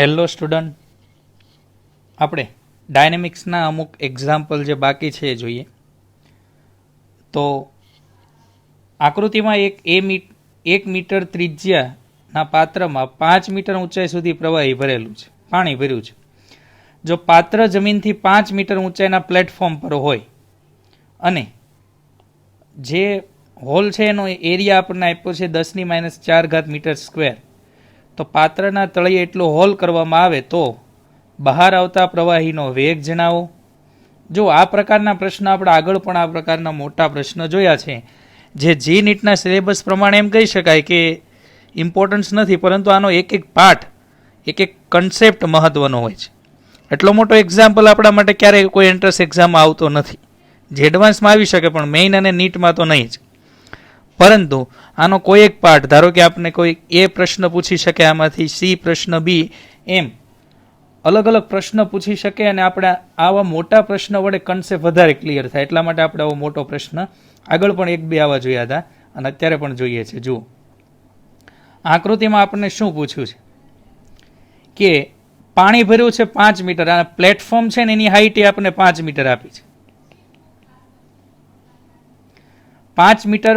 Hello student, આપણે ડાયનેમિક્સના અમુક example જે બાકી છે એ જોઈએ. તો આકૃતિમાં એક મીટર ત્રિજ્યાના પાત્રમાં 5 મીટર ઊંચાઈ સુધી પ્રવાહી ભરેલું છે, પાણી ભર્યું છે. જો પાત્ર જમીનથી 5 મીટર ઊંચાઈના પ્લેટફોર્મ પર હોય અને જે હોલ છે એનો એરિયા આપણને આપ્યો છે 10⁻⁴ મીટર સ્ક્વેર, તો પાત્રના તળિયે એટલો હોલ કરવામાં આવે તો બહાર આવતા પ્રવાહીનો વેગ જણાવો. જો આ પ્રકારના પ્રશ્ન આપણે આગળ પણ આ પ્રકારના મોટા પ્રશ્ન જોયા છે, જે જી નીટના સિલેબસ પ્રમાણે એમ કહી શકાય કે ઇમ્પોર્ટન્સ નથી, પરંતુ આનો એક એક પાર્ટ, એક એક કન્સેપ્ટ મહત્વનો હોય છે. એટલો મોટો એક્ઝામ્પલ આપણા માટે ક્યારેય કોઈ એન્ટ્રન્સ એક્ઝામમાં આવતો નથી. જે એડવાન્સમાં આવી શકે પણ મેઇન અને નીટમાં તો નહીં જ. પરંતુ આનો કોઈ એક પાર્ટ, ધારો કે આપણે કોઈ એ પ્રશ્ન પૂછી શકે, આમાંથી સી પ્રશ્ન બી, એમ અલગ અલગ પ્રશ્ન પૂછી શકે અને આપણે આવા મોટા પ્રશ્ન વડે કન્સેપ્ટ વધારે ક્લિયર થાય. એટલા માટે આપણે આવો મોટો પ્રશ્ન આગળ પણ એક બે આવા જોયા હતા અને અત્યારે પણ જોઈએ છે. જુઓ, આકૃતિમાં આપણને શું પૂછ્યું છે કે પાણી ભર્યું છે 5 મીટર. આ પ્લેટફોર્મ છે ને એની હાઈટ આપણને 5 મીટર આપી છે. 5 મીટર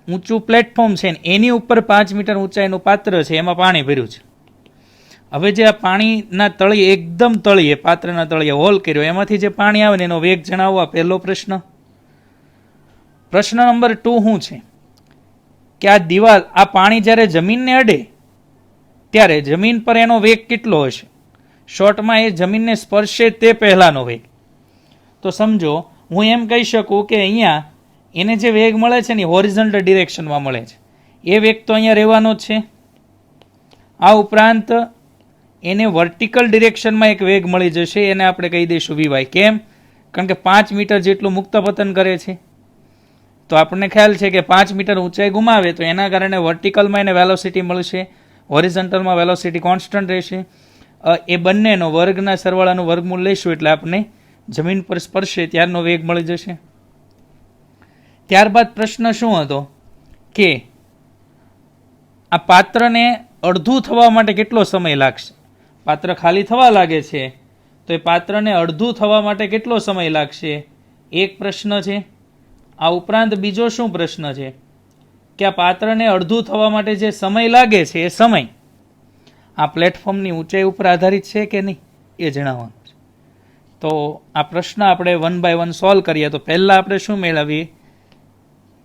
ઊંચું પ્લેટફોર્મ છે ને એની ઉપર 5 મીટર ઊંચાઈનું પાત્ર છે, એમાં પાણી ભર્યું છે. હવે જે આ પાણીના તળિયે, એકદમ તળિયે, પાત્રના તળિયે હોલ કર્યો, એમાંથી જે પાણી આવે ને એનો વેગ જણાવો. આ પહેલો પ્રશ્ન. પ્રશ્ન નંબર 2 શું છે કે આ દિવાલ, આ પાણી જ્યારે જમીનને અડે ત્યારે જમીન પર એનો વેગ કેટલો હશે? શોર્ટમાં એ જમીનને સ્પર્શે તે પહેલાનો વેગ. તો સમજો, હું એમ કહી શકું કે અહીંયા એને જે વેગ મળે છે ને હોરિઝોન્ટલ ડિરેક્શનમાં મળે છે, એ વેગ તો અહીંયા રહેવાનો જ છે. આ ઉપરાંત એને વર્ટિકલ ડિરેક્શનમાં એક વેગ મળી જશે, એને આપણે કહી દઈશું વીવાય. કેમ? કારણ કે 5 મીટર જેટલું મુક્ત પતન કરે છે. તો આપણને ખ્યાલ છે કે 5 મીટર ઊંચાઈ ગુમાવે તો એના કારણે વર્ટિકલમાં એને વેલોસિટી મળશે, હોરિઝોન્ટલમાં વેલોસિટી કોન્સ્ટન્ટ રહેશે. એ બંનેનો વર્ગના સરવાળાનું વર્ગમૂળ લઈશું એટલે આપણે જમીન પર સ્પર્શે ત્યારનો વેગ મળી જશે. ત્યારબાદ પ્રશ્ન શું હતો કે આ પાત્રને અડધું થવા માટે કેટલો સમય લાગશે? પાત્ર ખાલી થવા લાગે છે તો એ પાત્રને અડધું થવા માટે કેટલો સમય લાગશે? એક પ્રશ્ન છે. આ ઉપરાંત બીજો શું પ્રશ્ન છે કે આ પાત્રને અડધું થવા માટે જે સમય લાગે છે એ સમય આ પ્લેટફોર્મની ઊંચાઈ ઉપર આધારિત છે કે નહીં એ જણાવવાનું છે. તો આ પ્રશ્ન આપણે 1 by 1 સોલ્વ કરીએ. તો પહેલાં આપણે શું મેળવીએ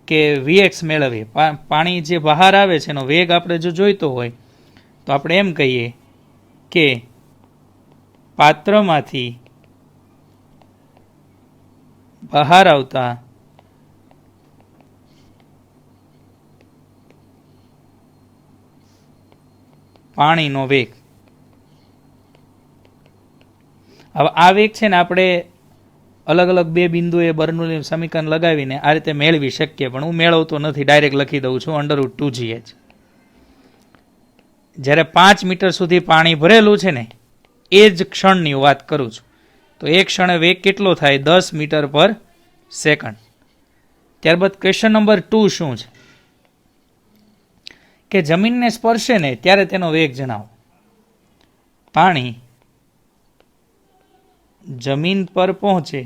કે Vx મેળવીએ. પાણી જે બહાર આવે છે એનો વેગ આપણે જો જોઈતો હોય તો આપણે એમ કહીએ કે પાત્રમાંથી બહાર આવતા પાણીનો વેગ. હવે આ વેગ છે ને આપણે અલગ અલગ બે બિંદુએ બર્નોલીનું સમીકરણ લગાવીને આ રીતે મેળવી શકીએ, પણ હું મેળવતો નથી, ડાયરેક્ટ લખી દઉં છું √2gh. જ્યારે 5 મીટર સુધી પાણી ભરેલું છે ને એ જ ક્ષણની વાત કરું છું, તો એ ક્ષણે વેગ કેટલો થાય? 10 મીટર પર સેકન્ડ. ત્યારબાદ ક્વેશ્ચન નંબર 2 શું છે કે જમીનને સ્પર્શે ને ત્યારે તેનો વેગ જણાવો. પાણી જમીન પર પહોંચે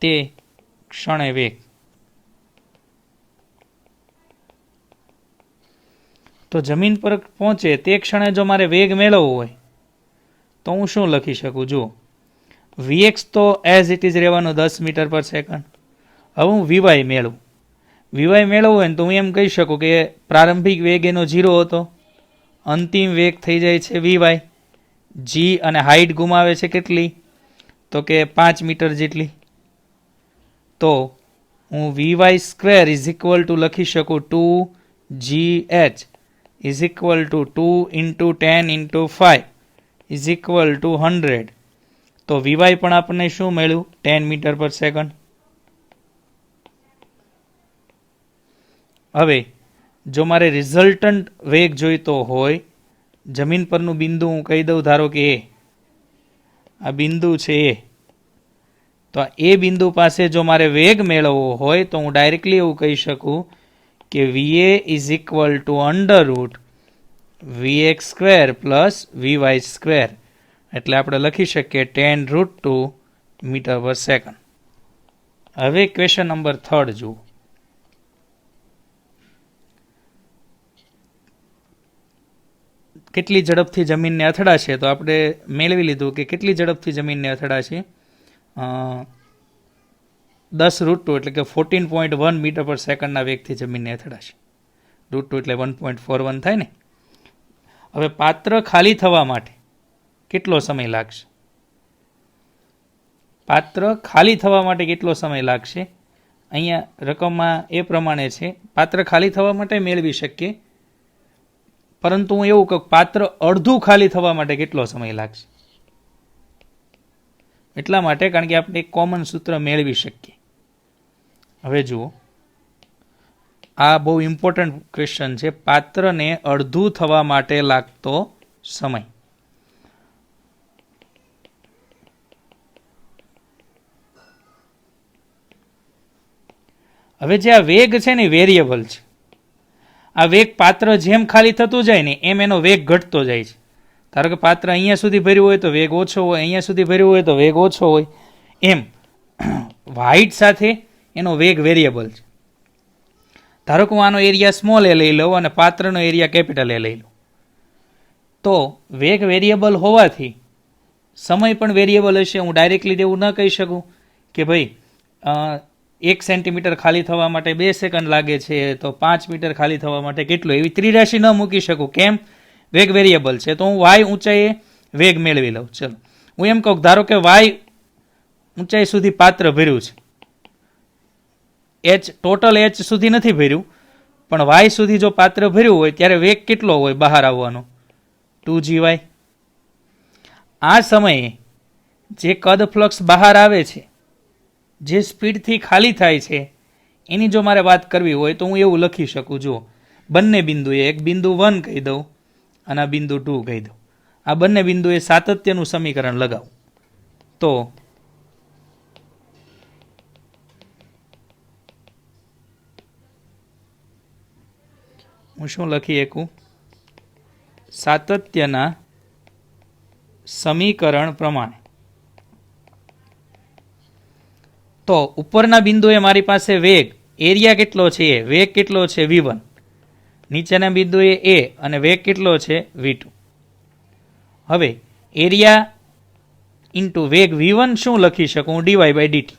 તે ક્ષણે વેગ. તો જમીન પર પહોંચે તે ક્ષણે જો મારે વેગ મેળવવો હોય તો હું શું લખી શકું? જુઓ, Vx તો એઝ ઇટ ઇઝ રહેવાનો 10 મીટર પર સેકન્ડ. હવે હું Vy મેળવું. Vy મેળવવું હોય ને તો હું એમ કહી શકું કે પ્રારંભિક વેગ એનો 0 હતો, અંતિમ વેગ થઈ જાય છે Vy. જી અને હાઈટ ગુમાવે છે કેટલી? તો કે 5 મીટર જેટલી. તો હું Vy² લખી શકું 2gh = 2 × 10 × 5 = 100. તો Vy પણ આપણને શું મળ્યું? 10 મીટર પર સેકન્ડ. હવે જો મારે રિઝલ્ટન્ટ વેગ જોઈતો હોય, જમીન પરનું બિંદુ હું કહી દઉં, ધારો કે એ આ બિંદુ છે એ, તો એ બિંદુ પાસે જો મારે વેગ મેળવવો હોય તો હું ડાયરેક્ટલી એવું કહી શકું કે VA is equal to under route VX square plus VY square, એટલે આપણે લખી શકીએ 10√2 મીટર પર સેકન્ડ. હવે ક્વેશ્ચન નંબર 3 જુઓ. કેટલી ઝડપથી જમીનને અથડાશે, તો આપણે મેળવી લીધું કે કેટલી ઝડપથી જમીનને અથડાશે, 10√2 એટલે કે 14.1 મીટર પર સેકન્ડના વેગથી જમીનને અથડાશે. √2 એટલે 1.41 થાય ને. હવે પાત્ર ખાલી થવા માટે કેટલો સમય લાગશે? પાત્ર ખાલી થવા માટે કેટલો સમય લાગશે? અહીંયા રકમમાં એ પ્રમાણે છે, પાત્ર ખાલી થવા માટે મેળવી શકીએ, પરંતુ હું એવું કહું પાત્ર અડધું ખાલી થવા માટે કેટલો સમય લાગશે? એટલા માટે કારણ કે આપણે એક કોમન સૂત્ર મેળવી શકીએ. હવે જુઓ, આ બહુ ઇમ્પોર્ટન્ટ ક્વેશ્ચન છે. પાત્રને અડધું થવા માટે લાગતો સમય. હવે જે આ વેગ છે ને વેરિયેબલ છે. આ વેગ પાત્ર જેમ ખાલી થતું જાય ને એમ એનો વેગ ઘટતો જાય છે. ધારો કે પાત્ર અહીંયા સુધી ભર્યું હોય તો વેગ ઓછો હોય, અહીંયા સુધી ભર્યું હોય તો વેગ ઓછો હોય. એમ હાઇટ સાથે એનો વેગ વેરિયેબલ છે. ધારો કે હું આનો એરિયા સ્મોલ એ લઈ લઉં અને પાત્રનો એરિયા કેપિટલ એ લઈ લઉં, તો વેગ વેરિયેબલ હોવાથી સમય પણ વેરિયેબલ હશે. હું ડાયરેક્ટલી એવું ન કહી શકું કે ભાઈ 1 સેન્ટીમીટર ખાલી થવા માટે 2 સેકન્ડ લાગે છે, તો 5 મીટર ખાલી થવા માટે કેટલું, એવી ત્રિરાશિ ન મૂકી શકું. કેમ? વેગ વેરિયેબલ છે. તો હું વાય ઊંચાઈએ વેગ મેળવી લઉં. ચલો હું એમ કહું, ધારો કે વાય ઊંચાઈ સુધી પાત્ર ભર્યું છે, ટોટલ એચ સુધી નથી ભર્યું, પણ વાય સુધી જો પાત્ર ભર્યું હોય ત્યારે વેગ કેટલો હોય બહાર આવવાનો? 2GY. આ સમયે જે કદ ફ્લક્સ બહાર આવે છે, જે સ્પીડથી ખાલી થાય છે, એની જો મારે વાત કરવી હોય તો હું એવું લખી શકું. જુઓ, બંને બિંદુએ એક બિંદુ 1 કહી દઉં અને આ બિંદુ 2 કહી દઉં. આ બંને બિંદુએ સાતત્યનું સમીકરણ લગાવું તો હું શું લખી શકું? સાતત્યના સમીકરણ પ્રમાણે. તો ઉપરના બિંદુએ મારી પાસે વેગ, એરિયા કેટલો છે એ, વેગ કેટલો છે V1, નીચેના બિંદુએ એ અને વેગ કેટલો છે V2. હવે એરિયા ઇન્ટુ વેગ V1 શું લખી શકું? dy/dt.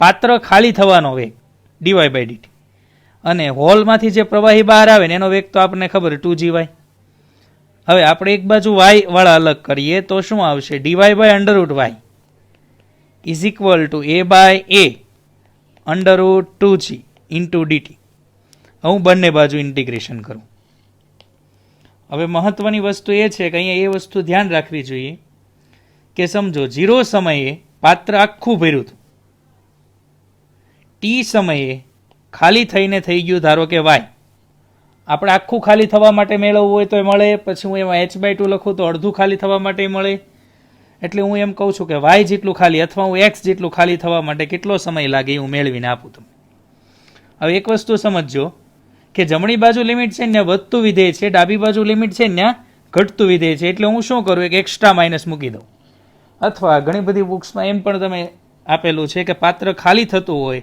પાત્ર ખાલી થવાનો વેગ dy/dt, અને હોલમાંથી જે પ્રવાહી બહાર આવે ને એનો વેગ તો આપણને ખબર 2GY. હવે આપણે એક બાજુ y વાળા અલગ કરીએ તો શું આવશે? dy/√y is equal to a/a √2g into dt. હું બંને બાજુ ઇન્ટિગ્રેશન કરું. હવે મહત્વની વસ્તુ એ છે કે અહીંયા એ વસ્તુ ધ્યાન રાખવી જોઈએ કે સમજો 0 સમયે પાત્ર આખું ભર્યું હતું, t સમયે ખાલી થઈને થઈ ગયું ધારો કે y. આપણે આખું ખાલી થવા માટે મેળવવું હોય તો એ મળે, પછી હું એમાં h/2 લખું તો અડધું ખાલી થવા માટે મળે. એટલે હું એમ કહું છું કે y જેટલું ખાલી અથવા હું x જેટલું ખાલી થવા માટે કેટલો સમય લાગે એ હું મેળવીને આપું તમને. હવે એક વસ્તુ સમજજો કે જમણી બાજુ લિમિટ છે ને વધતું વિધેય છે, ડાબી બાજુ લિમિટ છે ને ઘટતું વિધેય છે. એટલે હું શું કરું, એક એક્સ્ટ્રા માઇનસ મૂકી દઉં. અથવા ઘણી બધી બુક્સમાં એમ પણ તમે આપેલું છે કે પાત્ર ખાલી થતું હોય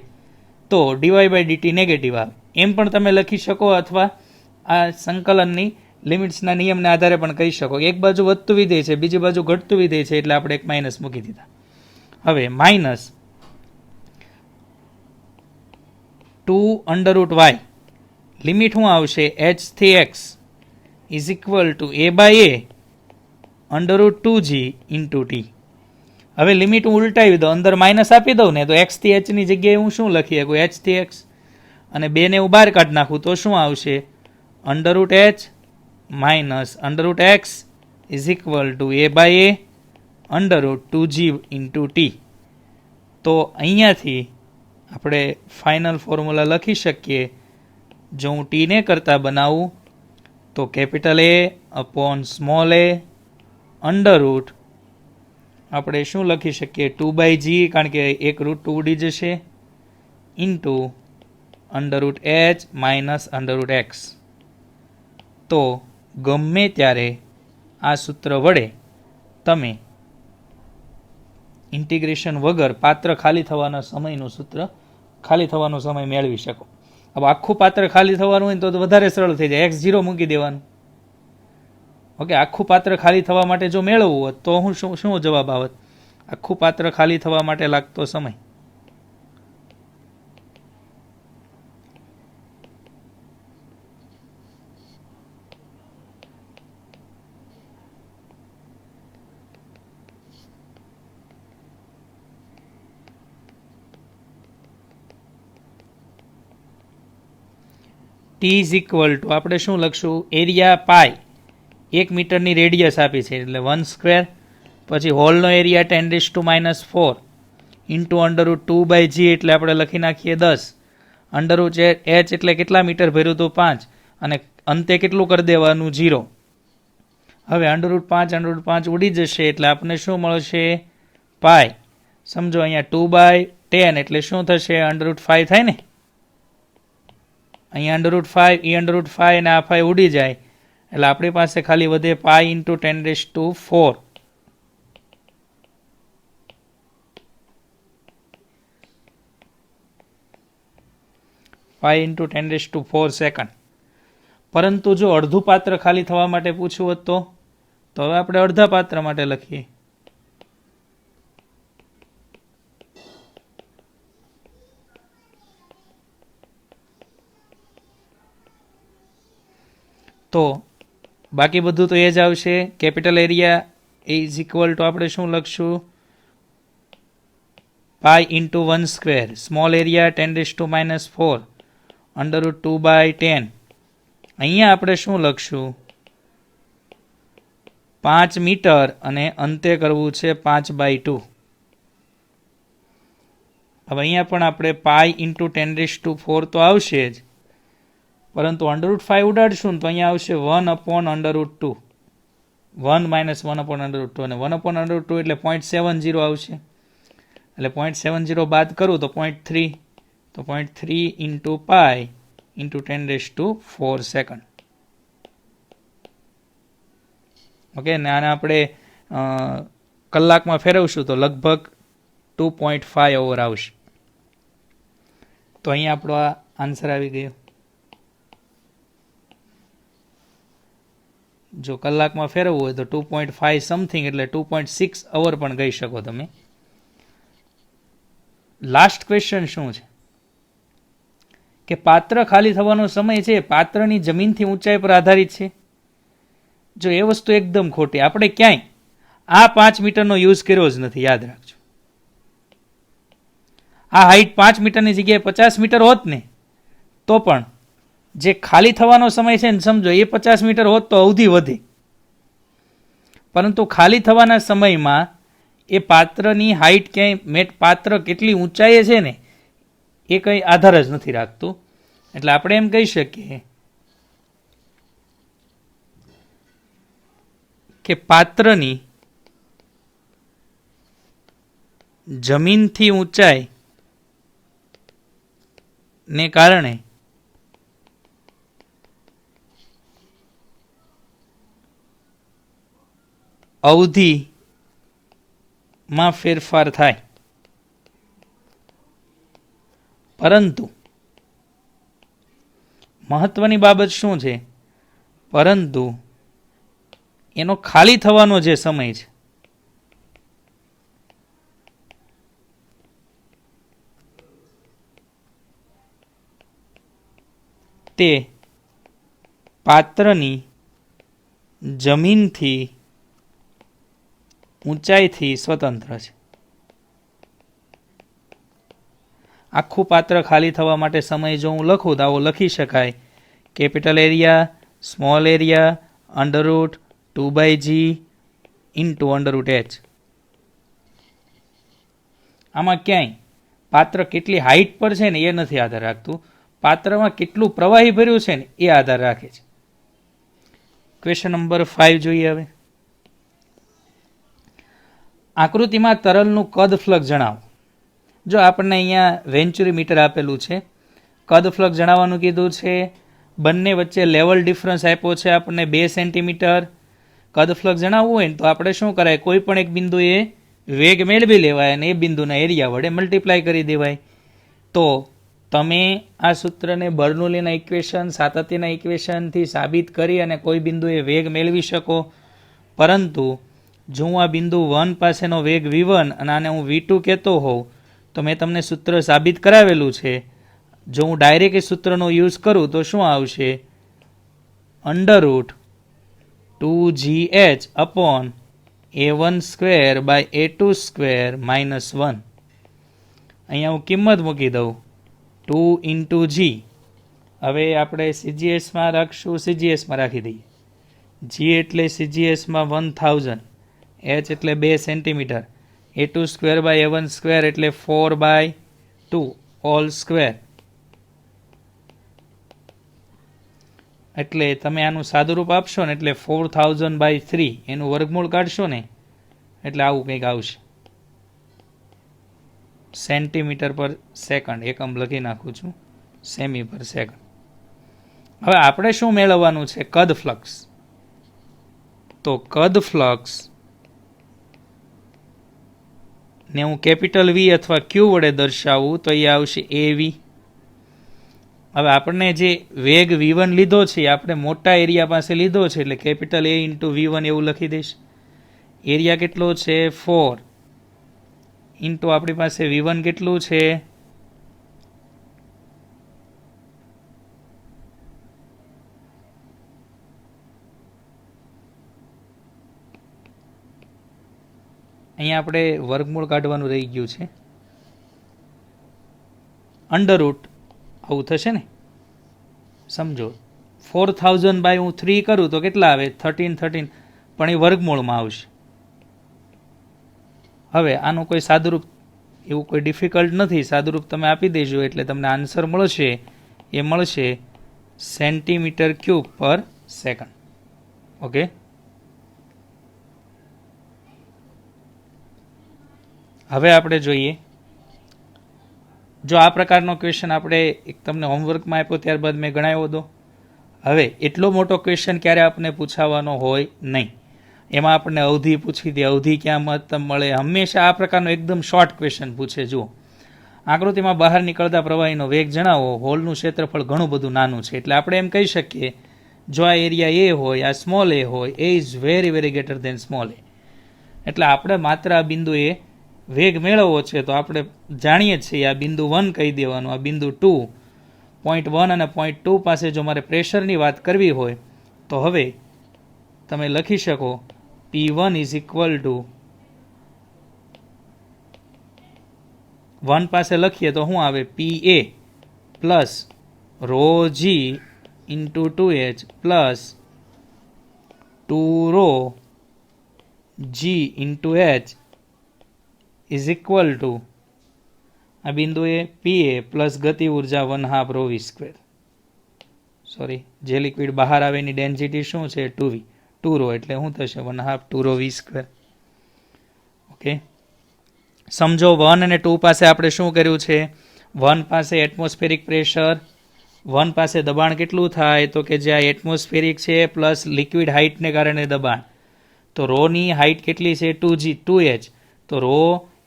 તો dy/dt નેગેટિવ આવે, એમ પણ તમે લખી શકો. અથવા આ સંકલનની લિમિટ્સના નિયમને આધારે પણ કહી શકો એક બાજુ વધતું વિધેય છે, બીજી બાજુ ઘટતું વિધેય છે, એટલે આપણે એક માઇનસ મૂકી દીધા. હવે માઇનસ 2√y લિમિટ શું આવશે? h થી x is equal to a/a √2g into t. હવે લિમિટ હું ઉલટાવી દઉં, અંદર માઇનસ આપી દઉં ને તો x થી h ની જગ્યાએ હું શું લખી શકું? h થી x, અને 2 ને હું બહાર કાઢી નાખું તો શું આવશે? √h minus √x is equal to a/a √2g into t. તો અહીંયાથી આપણે ફાઇનલ ફોર્મ્યુલા લખી શકીએ. જો હું ટીને કરતાં બનાવું તો capital A upon small a √ આપણે શું લખી શકીએ? 2/g, કારણ કે એક √2 ઉડી જશે, ઇન્ટુ √h માઇનસ √x. તો ગમે ત્યારે આ સૂત્ર વડે તમે ઇન્ટિગ્રેશન વગર પાત્ર ખાલી થવાના સમયનું સૂત્ર, ખાલી થવાનો સમય મેળવી શકો. હવે આખું પાત્ર ખાલી થવાનું હોય તો વધારે સરળ થઈ જાય, x0 મૂકી દેવાનું. ઓકે, આખું પાત્ર ખાલી થવા માટે જો મેળવવું હોત તો હું શું જવાબ આવત? આખું પાત્ર ખાલી થવા માટે લાગતો સમય T ઇઝ ઇક્વલ ટુ, આપણે શું લખશું? એરિયા પાય, 1 મીટરની રેડિયસ આપી છે એટલે 1 સ્ક્વેર, પછી હોલનો એરિયા 10⁻⁴ ઇન્ટુ √2/g એટલે આપણે લખી નાખીએ 10, √h એટલે કેટલા મીટર ભર્યું હતું? 5, અને અંતે કેટલું કરી દેવાનું? 0. હવે √5 ઉડી જશે એટલે આપણને શું મળશે? પાય. સમજો અહીંયા 2/10 એટલે શું થશે? √5 થાય ને, અહીંયા √5 અને આ 5 ઉડી જાય એટલે આપણી પાસે ખાલી વધે પાય ઇન્ટુ 10⁴. પાય ઇન્ટુ 10⁴ સેકન્ડ. પરંતુ જો અડધું પાત્ર ખાલી થવા માટે પૂછ્યું હોત તો હવે આપણે અડધા પાત્ર માટે લખીએ. તો બાકી બધું તો એ જ આવશે. Capital area is equal to આપણે શું લખશું? પાય ઇન્ટુ 1 સ્ક્વેર, સ્મોલ એરિયા 10⁻⁴, √2/10. અહીંયા આપણે શું લખશું? 5 મીટર અને અંતે કરવું છે 5/2. હવે અહીંયા પણ આપણે પાય ઇન્ટુ 10⁴ તો આવશે જ, પરંતુ √5 ઉડાડશું ને તો અહીંયા આવશે 1/√2, 1 - 1/√2, અને 1/√2 એટલે 0.70 આવશે. એટલે 0.70 બાદ કરું તો 0.3, તો 0.3 ઇન્ટુ પાય ઇન્ટુ 10⁴ સેકન્ડ. ઓકે, ને આને આપણે કલાકમાં ફેરવશું તો લગભગ 2.5 અવર આવશે. તો અહીંયા આપણો આ આન્સર આવી ગયો. જો કલાકમાં ફેરવવું હોય તો 2.5 સમથિંગ એટલે 2.6 અવર પણ ગઈ શકો તમે. લાસ્ટ ક્વેશ્ચન શું છે કે પાત્ર ખાલી થવાનો સમય છે પાત્રની જમીનથી ઊંચાઈ પર આધારિત છે. જો એ વસ્તુ એકદમ ખોટી, આપણે ક્યાંય આ 5 મીટરનો યુઝ કર્યો જ નથી, યાદ રાખજો. આ હાઈટ 5 મીટરની જગ્યાએ 50 મીટર હોત ને તો પણ જે ખાલી થવાનો સમય છે ને સમજો એ 50 મીટર હોત તો અવધિ વધે, પરંતુ ખાલી થવાના સમયમાં એ પાત્રની હાઈટ ક્યાંય પાત્ર કેટલી ઊંચાઈએ છે ને એ કંઈ આધાર જ નથી રાખતું. એટલે આપણે એમ કહી શકીએ કે પાત્રની જમીનથી ઊંચાઈ ને કારણે અવધિમાં ફેરફાર થાય, પરંતુ મહત્વની બાબત શું છે? પરંતુ એનો ખાલી થવાનો જે સમય છે તે પાત્રની જમીનથી ઊંચાઈથી સ્વતંત્ર છે. આખું પાત્ર ખાલી થવા માટે સમય જો હું લખું તો આવો લખી શકાય: capital area, small area, √2/g into √h. આમાં ક્યાંય પાત્ર કેટલી હાઈટ પર છે ને એ નથી આધાર રાખતું, પાત્રમાં કેટલું પ્રવાહી ભર્યું છે ને એ આધાર રાખે છે. ક્વેશ્ચન નંબર 5 જોઈએ. હવે આકૃતિમાં તરલનું કદ ફ્લક્સ જણાવો. જો આપણને અહીંયા વેન્ચુરી મીટર આપેલું છે, કદ ફ્લક્સ જણાવવાનું કીધું છે, બંને વચ્ચે લેવલ ડિફરન્સ આપ્યો છે આપણને 2 સેન્ટીમીટર. કદ ફ્લક્સ જણાવવું હોય ને તો આપણે શું કરાય, કોઈ પણ એક બિંદુએ વેગ મેળવી લેવાય અને એ બિંદુના એરિયા વડે મલ્ટીપ્લાય કરી દેવાય. તો તમે આ સૂત્રને બર્નોલીના ઇક્વેશન, સાતત્યના ઇક્વેશનથી સાબિત કરી અને કોઈ બિંદુએ વેગ મેળવી શકો. પરંતુ જો હું આ બિંદુ 1 પાસેનો વેગ v1 અને આને હું v2 કહેતો હોઉં તો મેં તમને સૂત્ર સાબિત કરાવેલું છે. જો હું ડાયરેક્ટ એ સૂત્રનો યુઝ કરું તો શું આવશે, √2gh upon a1 ² by a2 ² minus 1. અહીંયા હું કિંમત મૂકી દઉં 2 × g. હવે આપણે સીજીએસમાં રાખશું, સીજીએસમાં રાખી દઈએ. g એટલે સીજીએસમાં 1000, h એટલે 2 સેન્ટીમીટર, a2 ² બાય a1 ² એટલે 4/2 હોલ સ્ક્વેર. એટલે તમે આનું સાદુરૂપ આપશો ને એટલે 4000/3 એનું વર્ગમૂળ કાઢશો ને એટલે આવું કંઈક આવશે. સેન્ટીમીટર પર સેકન્ડ, એકમ લખી નાખું છું, સેમી પર સેકન્ડ. હવે આપણે શું મેળવવાનું છે, કદ ફ્લક્સ. તો કદ ફ્લક્સ ને હું કેપિટલ વી અથવા ક્યુ વડે દર્શાવું તો એ આવશે AV. હવે આપણને જે વેગ v1 લીધો છે એ આપણે મોટા એરિયા પાસે લીધો છે એટલે કેપિટલ A × v1 એવું લખી દઈશ. એરિયા કેટલો છે 4 ઇન્ટુ આપણી પાસે v1 કેટલું છે, અહીંયા આપણે વર્ગમૂળ કાઢવાનું રહી ગયું છે, અંડર રૂટ આવું થશે ને. સમજો 4000 હું 3 કરું તો કેટલા આવે, 13, પણ એ વર્ગમૂળમાં આવશે. હવે આનું કોઈ સાદુરૂપ એવું કોઈ ડિફિકલ્ટ નથી, સાદુરૂપ તમે આપી દેજો એટલે તમને આન્સર મળશે. એ મળશે સેન્ટીમીટર ક્યુબ પર સેકન્ડ. ઓકે, હવે આપણે જોઈએ, જો આ પ્રકારનો ક્વેશ્ચન આપણે એક તમને હોમવર્કમાં આપ્યો ત્યારબાદ મેં ગણાવ્યો હતો. હવે એટલો મોટો ક્વેશ્ચન ક્યારે આપણને પૂછાવાનો હોય નહીં, એમાં આપણને અવધિ પૂછી દે, અવધિ ક્યાં મહત્તમ મળે. હંમેશા આ પ્રકારનો એકદમ શોર્ટ ક્વેશ્ચન પૂછે. જુઓ, આકૃતિમાં બહાર નીકળતા પ્રવાહીનો વેગ જણાવો, હોલનું ક્ષેત્રફળ ઘણું બધું નાનું છે એટલે આપણે એમ કહી શકીએ જો આ એરિયા એ હોય, આ સ્મોલ એ હોય, A is very very greater than small A. એટલે આપણે માત્ર આ બિંદુએ વેગ મેળવવો છે તો આપણે જાણીએ છીએ આ બિંદુ 1 કહી દેવાનું, આ બિંદુ 2, પોઈન્ટ 1 અને પોઈન્ટ 2 પાસે જો મારે પ્રેશરની વાત કરવી હોય તો હવે તમે લખી શકો P1 = 1 પાસે લખીએ તો શું આવે, PA plus ρg × 2h plus 2ρg × h is equal to આ બિંદુએ PA પ્લસ ગતિ ઉર્જા 1/2 ρv². સોરી, જે લિક્વિડ બહાર આવે એની ડેન્સિટી શું છે 2v, 2ρ એટલે શું થશે 1/2 2ρv². ઓકે, સમજો 1 અને 2 પાસે આપણે શું કર્યું છે, 1 પાસે એટમોસ્ફેરિક પ્રેશર, 1 પાસે દબાણ કેટલું થાય તો કે જે આ એટમોસ્ફેરિક છે પ્લસ લિક્વિડ હાઇટને કારણે દબાણ, તો રોની હાઇટ કેટલી છે 2h, તો રો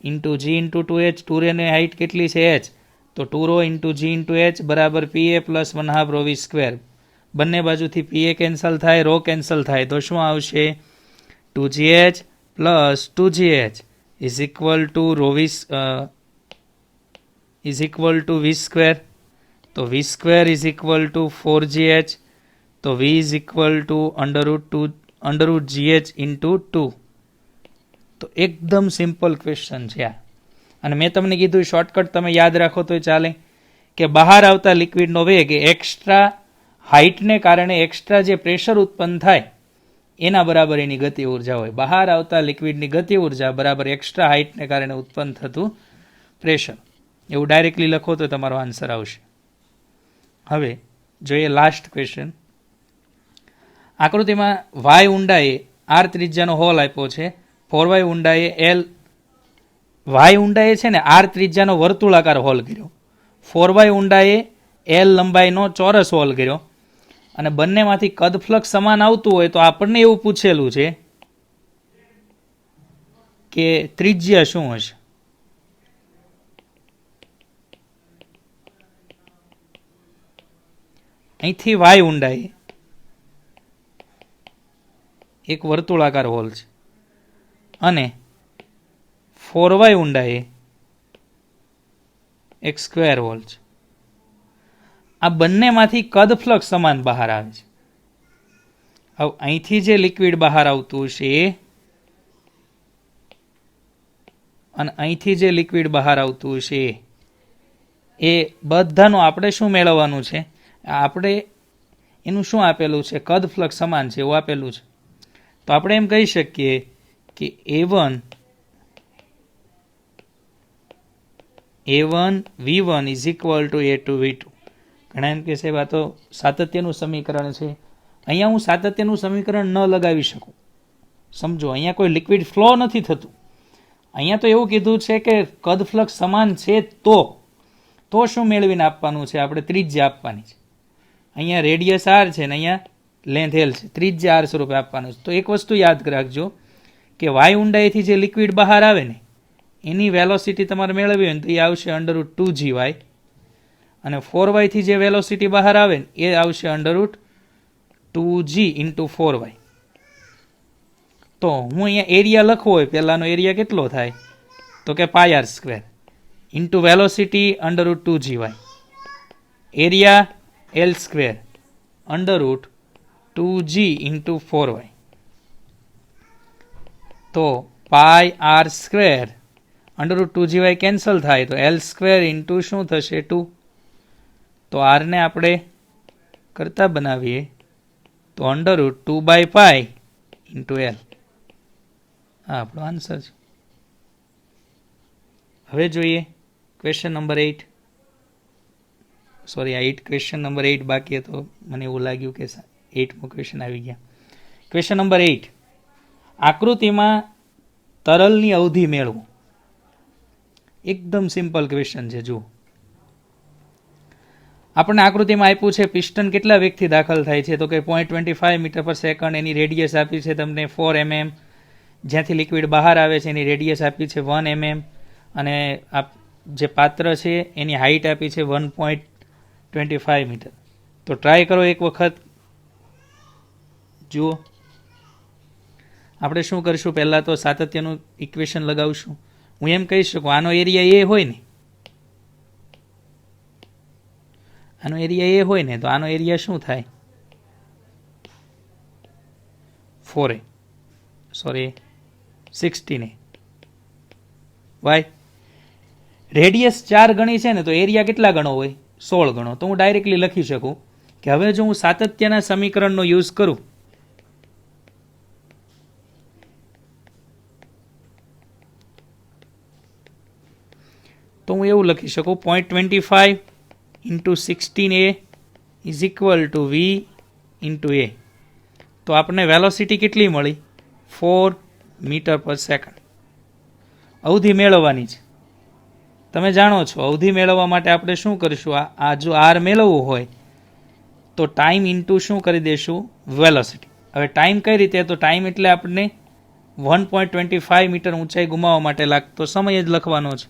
ઇન્ટુ g × 2h, 2ની હાઇટ કેટલી છે h, તો 2ρ × g × h બરાબર PA પ્લસ 1/2 ρv². બંને બાજુથી PA કેન્સલ થાય, રો કેન્સલ થાય તો શું આવશે 2gh plus 2gh is equal to v². તો v² is equal to 4gh, તો v ઇઝ ઇક્વલ ટુ √2 × 2. તો એકદમ સિમ્પલ ક્વેશ્ચન છે આ. અને મેં તમને કીધું શોર્ટકટ તમે યાદ રાખો તો ચાલે કે બહાર આવતા લિક્વિડનો વેગ એ એક્સ્ટ્રા હાઇટને કારણે એક્સ્ટ્રા જે પ્રેશર ઉત્પન્ન થાય એના બરાબર એની ગતિ ઉર્જા હોય. બહાર આવતા લિક્વિડની ગતિ ઉર્જા બરાબર એક્સ્ટ્રા હાઇટને કારણે ઉત્પન્ન થતું પ્રેશર. એવું ડાયરેક્ટલી લખો તો તમારો આન્સર આવશે. હવે જોઈએ લાસ્ટ ક્વેશ્ચન. આકૃતિમાં y ઊંડાઈએ r ત્રિજ્યાનો હોલ આપ્યો છે, 4y ઊંડાઈએ l વાય ઊંડાઈએ છે ને આર ત્રિજ્યાનો વર્તુળાકાર હોલ કર્યો, 4y ઊંડાઈએ એલ લંબાઈનો ચોરસ હોલ કર્યો, અને બંનેમાંથી કદ ફ્લક્સ સમાન આવતું હોય તો આપણને એવું પૂછેલું છે કે ત્રિજ્યા શું હશે. અહીંથી વાય ઊંડાઈ એક વર્તુળાકાર હોલ છે અને 4y ઊંડાઈ એક સ્ક્વેર હોલ છે. આ બંનેમાંથી કદ ફ્લક્સ સમાન બહાર આવે છે. હવે અહીંથી જે લિક્વિડ બહાર આવતું છે અને અહીંથી જે લિક્વિડ બહાર આવતું છે એ બધાનું આપણે શું મેળવવાનું છે, આપણે એનું શું આપેલું છે, કદ ફ્લક્સ સમાન છે એવું આપેલું છે. તો આપણે એમ કહી શકીએ કે A1 V1 is equal to A2 V2. ઘણા એમ કે સાહેબ આ તો સાતત્યનું સમીકરણ છે. અહીંયા હું સાતત્યનું સમીકરણ ન લગાવી શકું. સમજો, અહીંયા કોઈ લિક્વિડ ફ્લો નથી થતું. અહીંયા તો એવું કીધું છે કે કદ ફ્લક્સ સમાન છે તો શું મેળવીને આપવાનું છે, આપણે ત્રિજ્યા આપવાની છે. અહીંયા રેડિયસ આર છે ને અહીંયા લેન્થ એલ છે, ત્રિજ્યા આર સ્વરૂપે આપવાનું છે. તો એક વસ્તુ યાદ રાખજો કે વાય ઊંડાઈથી જે લિક્વિડ બહાર આવે ને એની વેલોસિટી તમારે મેળવવી હોય ને તો એ આવશે √2gy, અને 4y થી જે વેલોસિટી બહાર આવે ને એ આવશે √2g × 4y. તો હું અહીંયા એરિયા લખવો હોય, પહેલાનો એરિયા કેટલો થાય તો કે πr² into velocity √2gy, area L² √2g × 4y. તો πr² √2gy કેન્સલ થાય તો L² ઇન્ટુ શું થશે 2. તો r ને આપણે કરતા બનાવીએ તો √2/π × L. આ આપણો આન્સર છે. હવે જોઈએ ક્વેશ્ચન નંબર 8. સોરી, આ 8 ક્વેશ્ચન નંબર 8 બાકી હતો, મને એવું લાગ્યું કે 8મો ક્વેશ્ચન આવી ગયા. ક્વેશ્ચન નંબર 8, આકૃતિમાં તરલની અવધિ મેળવો. એકદમ સિમ્પલ ક્વેશ્ચન છે. જુઓ, આપણને આકૃતિમાં આપ્યું છે પિસ્ટન કેટલા વેગથી દાખલ થાય છે તો કે 0.25 મીટર પર સેકન્ડ. એની રેડિયસ આપી છે તમને 4 mm. જ્યાંથી લિક્વિડ બહાર આવે છે એની રેડિયસ આપી છે 1 mm, અને આ જે પાત્ર છે એની હાઇટ આપી છે 1.25 મીટર. તો ટ્રાય કરો એક વખત. જુઓ, આપણે શું કરીશું, પહેલાં તો સાતત્યનું ઇક્વેશન લગાવશું. હું એમ કહી શકું આનો એરિયા એ હોય ને, આનો એરિયા એ હોય ને તો આનો એરિયા શું થાય 4a, sorry 16a. Y radius 4 ગણી છે ને તો એરિયા કેટલા ગણો હોય 16 ગણો. તો હું ડાયરેક્ટલી લખી શકું કે હવે જો હું સાતત્યના સમીકરણનો યુઝ કરું તો હું એવું લખી શકું 0.25 × 16a is equal to v × a. તો આપણને વેલોસિટી કેટલી મળી 4 મીટર પર સેકન્ડ. અવધિ મેળવવાની છે. તમે જાણો છો અવધિ મેળવવા માટે આપણે શું કરીશું, આ જો આર મેળવવું હોય તો ટાઈમ ઇન્ટુ શું કરી દઈશું વેલોસિટી. હવે ટાઈમ કઈ રીતે, તો ટાઈમ એટલે આપણને 1.25 મીટર ઊંચાઈ ગુમાવવા માટે લાગતો સમય જ લખવાનો છે.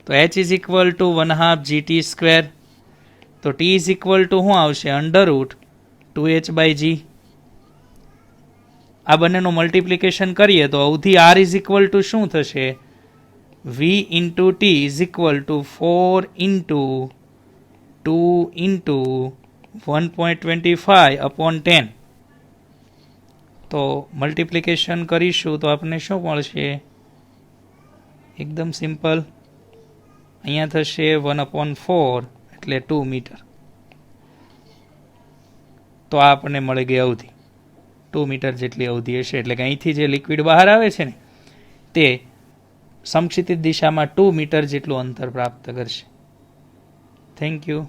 તો h is equal to 1/2 gt². તો t ઇઝ ઇક્વલ ટુ શું આવશે √2h/g. આ બંનેનું મલ્ટિપ્લિકેશન કરીએ તો અવધિ r ઇઝ ઇક્વલ ટુ શું થશે v × t is equal to 4 × 2 × 1.25/10. તો મલ્ટિપ્લિકેશન કરીશું તો આપણને શું મળશે, એકદમ સિમ્પલ. અહીંયા થશે 1/4 એટલે 2 મીટર. તો આ આપણને મળી ગઈ અવધિ 2 મીટર જેટલી અવધિ હશે. એટલે કે અહીંથી જે લિક્વિડ બહાર આવે છે ને તે સમક્ષિતિજ દિશામાં 2 મીટર જેટલું અંતર પ્રાપ્ત કરશે. Thank you.